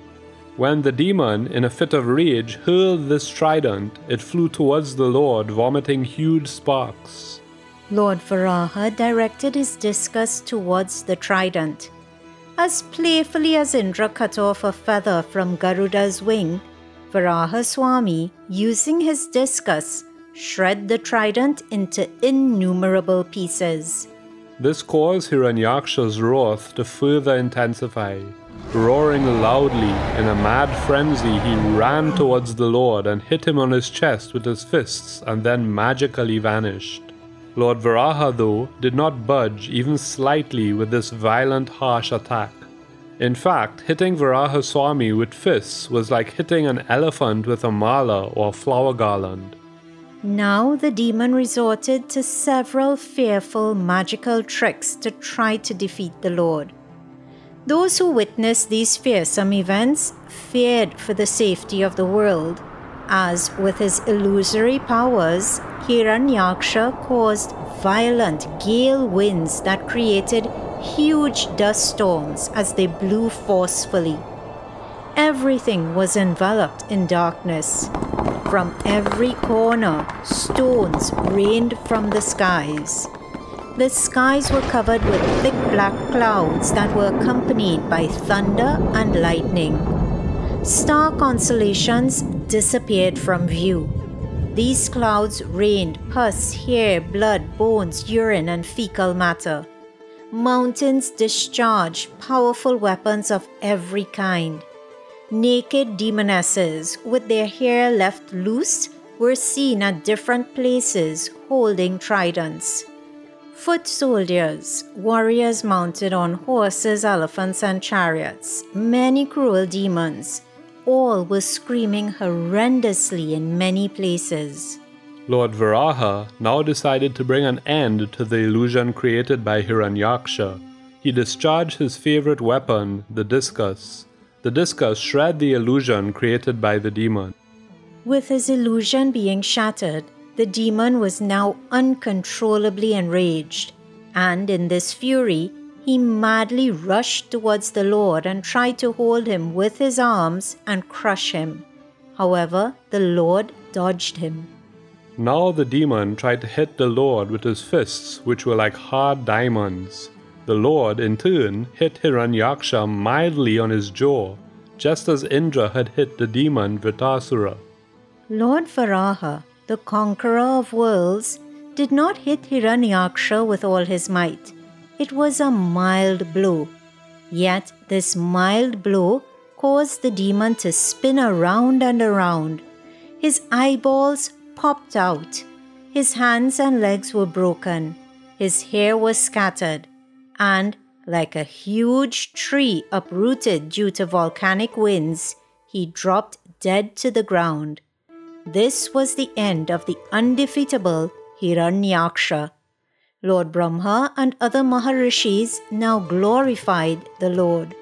When the demon, in a fit of rage, hurled this trident, it flew towards the Lord, vomiting huge sparks. Lord Varaha directed his discus towards the trident. As playfully as Indra cut off a feather from Garuda's wing, Varaha Swami, using his discus, shred the trident into innumerable pieces. This caused Hiranyaksha's wrath to further intensify. Roaring loudly, in a mad frenzy, he ran towards the Lord and hit him on his chest with his fists and then magically vanished. Lord Varaha, though, did not budge even slightly with this violent, harsh attack. In fact, hitting Varaha Swami with fists was like hitting an elephant with a mala or flower garland. Now the demon resorted to several fearful magical tricks to try to defeat the Lord. Those who witnessed these fearsome events feared for the safety of the world, as with his illusory powers, Hiranyaksha caused violent gale winds that created huge dust storms as they blew forcefully. Everything was enveloped in darkness. From every corner, stones rained from the skies. The skies were covered with thick black clouds that were accompanied by thunder and lightning. Star constellations disappeared from view. These clouds rained pus, hair, blood, bones, urine, and fecal matter. Mountains discharged powerful weapons of every kind. Naked demonesses, with their hair left loose, were seen at different places holding tridents. Foot soldiers, warriors mounted on horses, elephants, and chariots, many cruel demons, all were screaming horrendously in many places. Lord Varaha now decided to bring an end to the illusion created by Hiranyaksha. He discharged his favorite weapon, the discus. The discus shred the illusion created by the demon. With his illusion being shattered, the demon was now uncontrollably enraged, and in this fury, he madly rushed towards the Lord and tried to hold him with his arms and crush him. However, the Lord dodged him. Now the demon tried to hit the Lord with his fists, which were like hard diamonds. The Lord, in turn, hit Hiranyaksha mildly on his jaw, just as Indra had hit the demon Vritasura. Lord Varaha, the conqueror of worlds, did not hit Hiranyaksha with all his might. It was a mild blow. Yet this mild blow caused the demon to spin around and around. His eyeballs popped out. His hands and legs were broken. His hair was scattered. And, like a huge tree uprooted due to volcanic winds, he dropped dead to the ground. This was the end of the undefeatable Hiranyaksha. Lord Brahma and other Maharishis now glorified the Lord.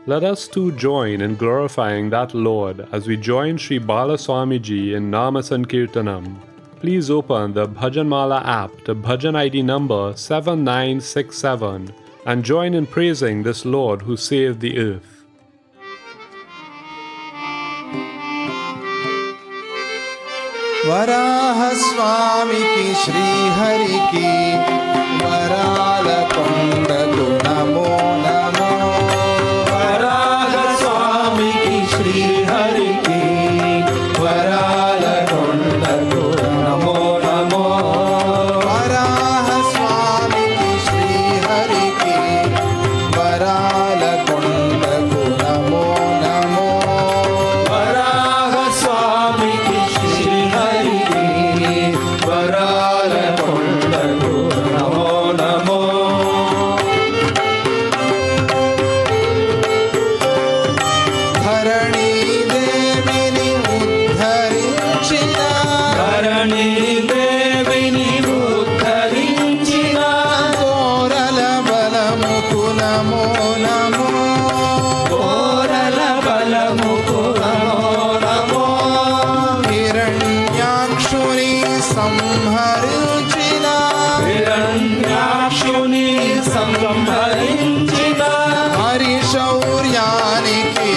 Let us too join in glorifying that Lord as we join Sri Bala Swamiji in Nama Sankirtanam. Please open the Bhajanmala app to Bhajan ID number 7967 and join in praising this Lord who saved the earth. Varaha स्वामी की श्री हरि की वराल कुंड तु नमो नमो वराह स्वामी की श्री हरि की वराल कुंड तु नमो नमो वराह स्वामी की श्री हरि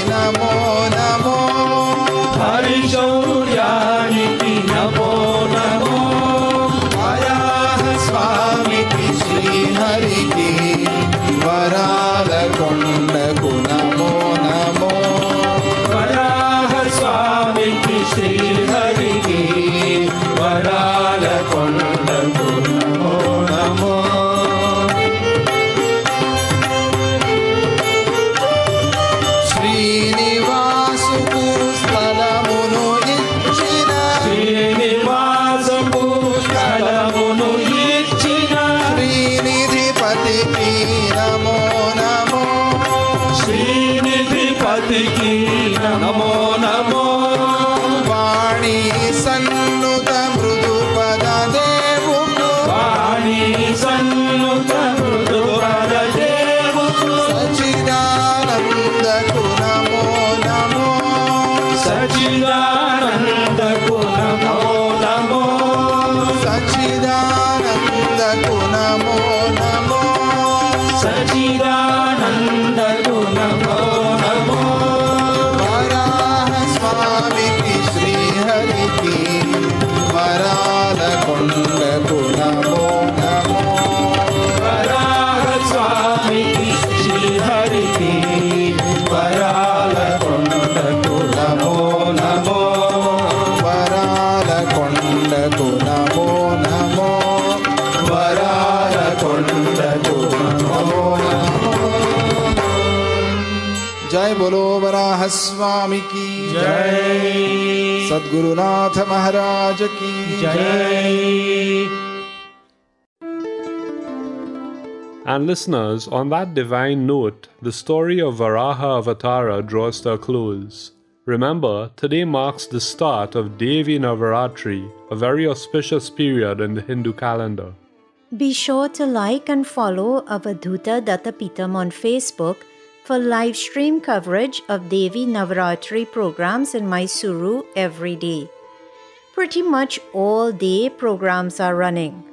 नमो नमो हरिशौर्यानिति नमो नमो वराह स्वामी की श्री हरि की वराल कुंडकु नमो नमो वराह स्वामी की श्री हरि की वराल कुंडकु नमो नमो श्रीनिवासु स्थलमुनु इच्छिन श्रीनिवासु स्थलमुनु इच्छिन श्रीनिधिपति की नमो नमो श्रीनिधिपति की नमो नमो वाणी सन्नुत मृदुपद देवुकु वाणी सन्नुत मृदुपद देवुकु सच्चिदानन्दकु नमो नमो सच्चिदानन्दकु नमो नमो सच्चिदानन्दकु नमो नमो सच्चिदानन्दकु नमो नमो वराह स्वामी की श्री हरि की वराल कुंडकु नमो नमो वराह स्वामी की श्री हरि की वराल कुंडकु नमो नमो वराल कुंडकु नमो नमो वराल कुंडकु नमो नमो जय बोलो वराह स्वामी की जय सद्गुरुनाथ महाराज की जय And listeners, on that divine note, the story of Varaha Avatara draws to a close. Remember, today marks the start of Devi Navaratri, a very auspicious period in the Hindu calendar. Be sure to like and follow Avadhuta Dattapitam on Facebook for live stream coverage of Devi Navaratri programs in Mysuru every day. Pretty much all day programs are running,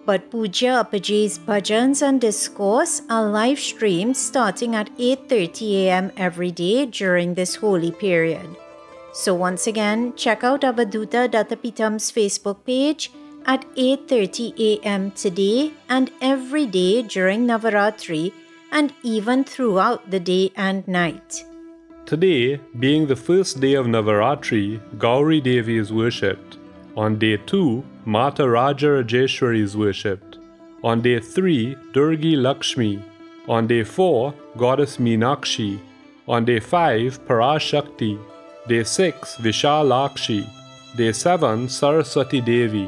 but Puja Appaji's bhajans and discourse are live streamed starting at 8:30 a.m. every day during this holy period. So once again, check out Avadhuta Dattapitam's Facebook page at 8:30 a.m. today and every day during Navaratri and even throughout the day and night. Today, being the first day of Navaratri, Gauri Devi is worshipped. On day 2, Mata Raja Rajeshwari is worshipped. On day 3, Durgi Lakshmi. On day 4, Goddess Meenakshi. On day 5, Parashakti. Day 6, Vishalakshi. Day 7, Saraswati Devi.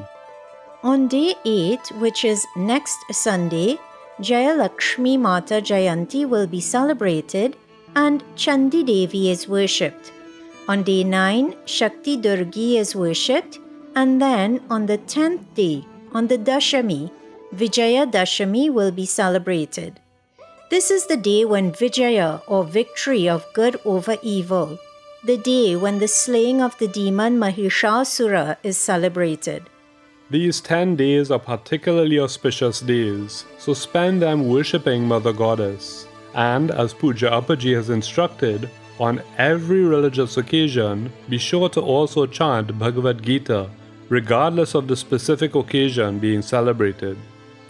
On day 8, which is next Sunday, Jaya Lakshmi Mata Jayanti will be celebrated and Chandi Devi is worshipped. On day 9, Shakti Durgi is worshipped, and then on the 10th day, on the Dashami, Vijaya Dashami will be celebrated. This is the day when Vijaya, or victory of good over evil, the day when the slaying of the demon Mahishasura is celebrated. These 10 days are particularly auspicious days, so spend them worshipping Mother Goddess. And as Puja Appaji has instructed, on every religious occasion, be sure to also chant Bhagavad Gita, regardless of the specific occasion being celebrated.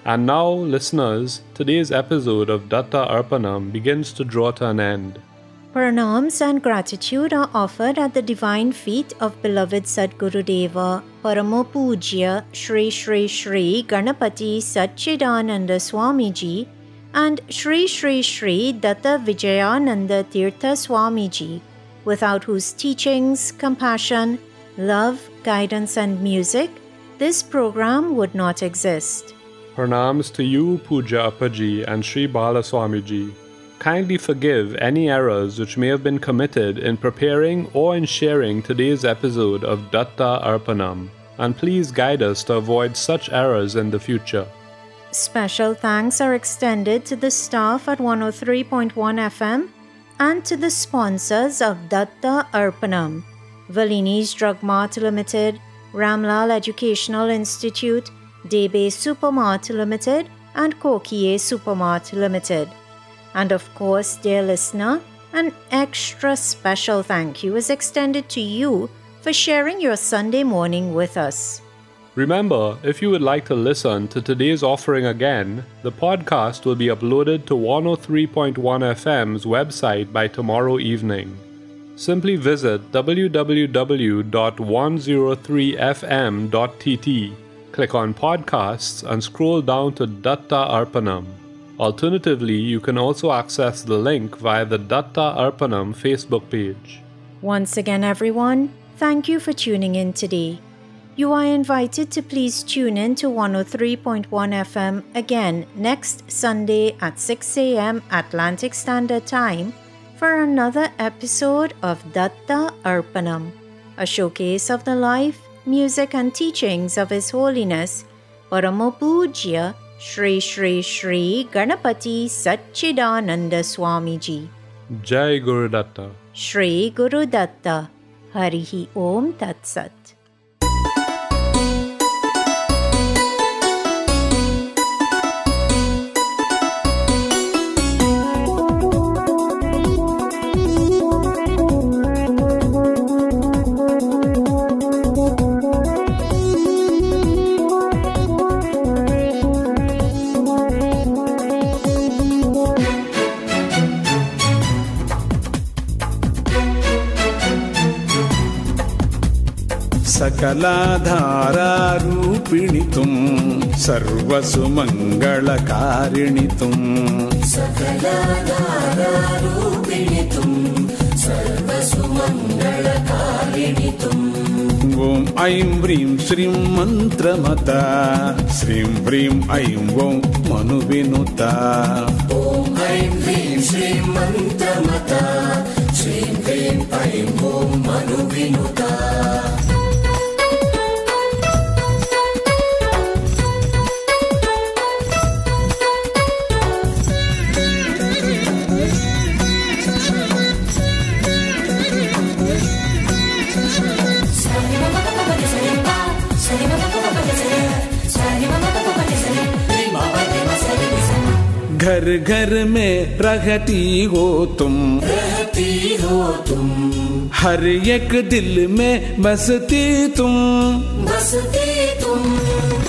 And now, listeners, today's episode of Datta Arpanam begins to draw to an end. Pranams and gratitude are offered at the divine feet of beloved Sadguru Deva, Paramo Pujya Shri Shri Shri Ganapati Satchidananda Swamiji and Shri Shri Shri Datta Vijayananda Tirtha Swamiji, without whose teachings, compassion, love, guidance and music, this program would not exist. Pranams to you, Puja Appaji and Sri Bala Swamiji. Kindly forgive any errors which may have been committed in preparing or in sharing today's episode of Datta Arpanam, and please guide us to avoid such errors in the future. Special thanks are extended to the staff at 103.1 FM and to the sponsors of Datta Arpanam, Valini's Drug Mart Limited, Ramlal Educational Institute, Debe Supermart Limited and Kokie Supermart Limited. And of course, dear listener, An extra special thank you is extended to you for sharing your Sunday morning with us. Remember, if you would like to listen to today's offering again, the podcast will be uploaded to 103.1 FM's website by tomorrow evening. Simply visit www.103fm.tt, click on Podcasts, and scroll down to Datta Arpanam. Alternatively, you can also access the link via the Datta Arpanam Facebook page. Once again, everyone, thank you for tuning in today. You are invited to please tune in to 103.1 FM again next Sunday at 6 a.m. Atlantic Standard Time for another episode of Datta Arpanam, a showcase of the life, music and teachings of His Holiness Paramapujya Shri Shri Shri Ganapati Satchidananda Swamiji. Jai Guru Datta. Shri Guru Datta. Harihi Om Tat Sat. सकलाधारारूपिणितुं सर्वसुमङ्गलकारिणितुं सकलाधारारूपिणितुं सर्वसुमङ्गलकारिणितुं ॐ ऐं ह्रीं श्रीं मन्त्रमता श्रीं ह्रीं ऐं ॐ मनुविनुता ॐ ऐं ह्रीं श्रीं मन्त्रमता श्रीं ह्रीं ऐं ॐ मनुविनुता घर घर में रहती हो तुम हर एक दिल में बसती तुम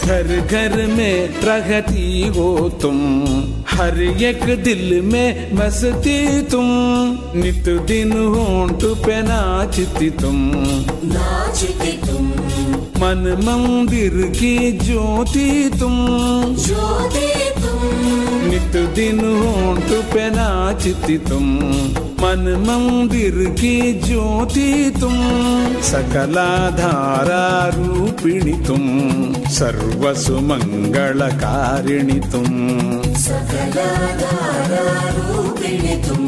घर घर में रहती हो तुम हर एक दिल में बसती तुम नित दिन होंठ पे नाचती तुम मन मंदिर की ज्योति तुम नित दिन होंठ पे नाचती तुम मन मंदिर की ज्योति तुम सकलाधारा रूपिणी तुम सर्वसुमंगलकारिणी तुम सकलाधारा रूपिणी तुम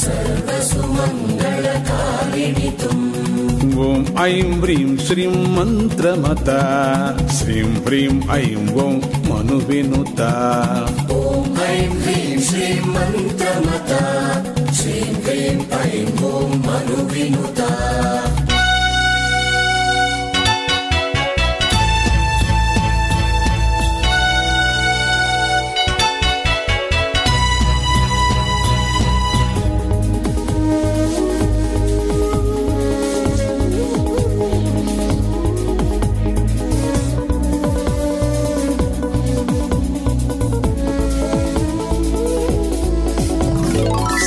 सर्वसुमंगलकारिणी तुम ॐ ऐं ह्रीं श्रीं मन्त्रमता श्रीं ह्रीं ऐं ॐ मनुविनुता ॐ ऐं ह्रीं श्रीं मन्त्रमता श्रीं ह्रीं ऐं ॐ मनुविनुता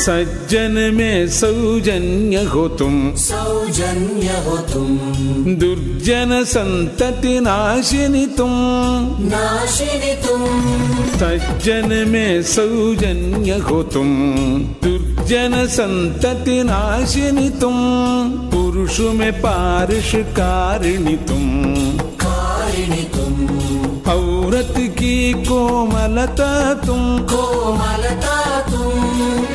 सज्जन में सौजन्य हो तुम दुर्जन संतति नाशिनी तुम सज्जन में सौजन्य हो तुम दुर्जन संतति नाशिनी तुम पुरुष में पारुष कारिणी तुम औरत की कोमलता तुम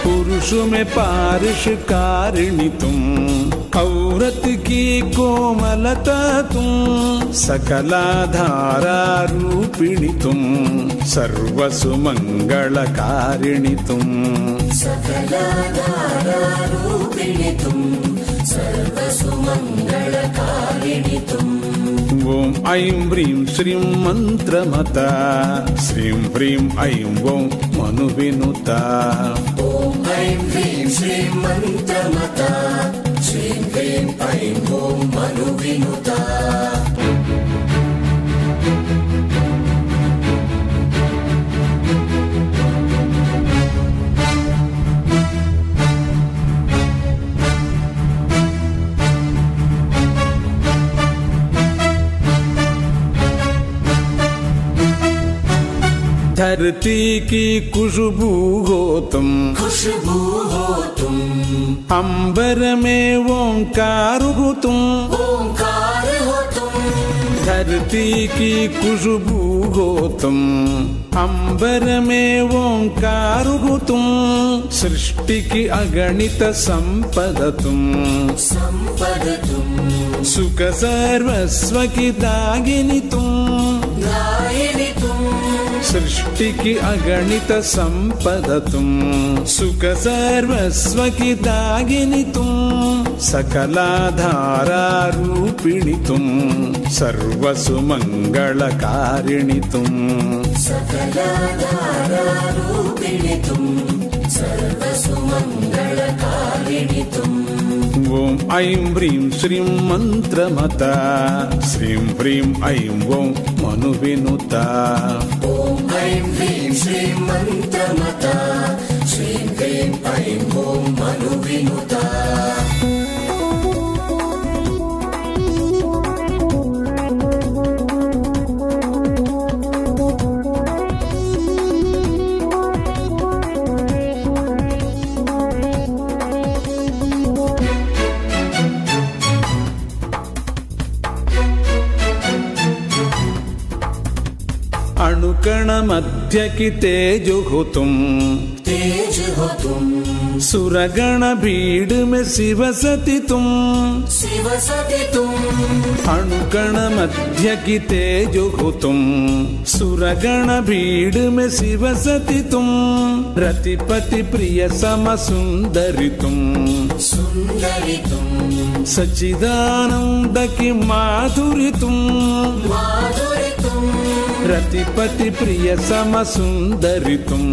पुरुष में पारुष कारिणी तुम औरत की कोमलता तुम सकलाधारा रूपिणी तुम सर्वसुमंगलकारिणी तुम सकलाधारा रूपिणी तुम सर्वसुमंगलकारिणी तुम ॐ ऐं ह्रीं श्रीं मन्त्रमता श्रीं ह्रीं ऐं ॐ मनुविनुता ॐ ऐं ऐं ह्रीं श्रीं मन्त्रमता श्रीं ह्रीं ऐं ॐ मनुविनुता धरती की खुशबू हो तुम, खुशबू हो तुम, अंबर में ओंकार हो तुम, ओंकार हो तुम, धरती की खुशबू हो तुम, अंबर में ओंकार हो तुम, सृष्टि की अगणित संपद तुम, संपद तुम, सुख सर्वस्व की दागिनी तुम, दायिनी तुम, सृष्टि की अगणित संपद तुम, सुख सर्वस्व की दागिनी तुम, सकलाधारा रूपिणी तुम, सर्वसुमंगलकारिणी तुम, सकलाधारा रूपिणी तुम, सर्वसुमंगलकारिणी तुम। ओम ऐं ह्रीं श्रीं मन्त्रमता श्रीं ह्रीं ऐं ॐ मनुविनुता ॐ ऐं ह्रीं श्रीं मन्त्रमता श्रीं ह्रीं ऐं ॐ मनुविनुता अणुकण मध्य की तेज हो तुम, तेज हो तुम, सुरगण भीड़ में शिवसती तुम, शिवसती तुम, अणुकण मध्य की तेज हो तुम, सुरगण भीड़ में शिवसती तुम, रतिपति प्रिय सम सुंदरी तुम, सुंदरी तुम, सच्चिदानंद की माधुरी तुम, माधुरी तुम, रतिपति प्रिय सम सुंदरी तुम,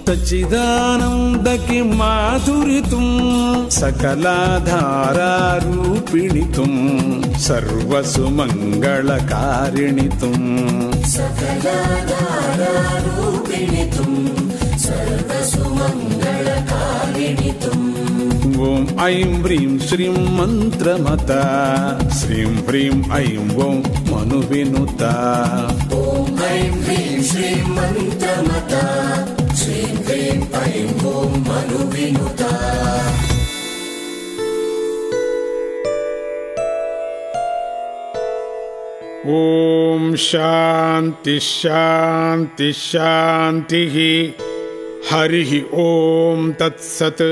सच्चिदानंद की माधुरी तुम, सकलाधारा रूपिणी तुम, सर्वसुमंगलकारिणी तुम, सकलाधारा रूपिणी तुम, सर्वसुमंगलकारिणी तुम। ओम ऐं ह्रीं श्रीं मन्त्रमता श्रीं ह्रीं ऐं ॐ मनुविनुता ॐ ऐं ह्रीं श्रीं मन्त्रमता श्रीं ह्रीं ऐं ॐ मनुविनुता ओम शांति शांति शांति हरि ओम तत्सत्।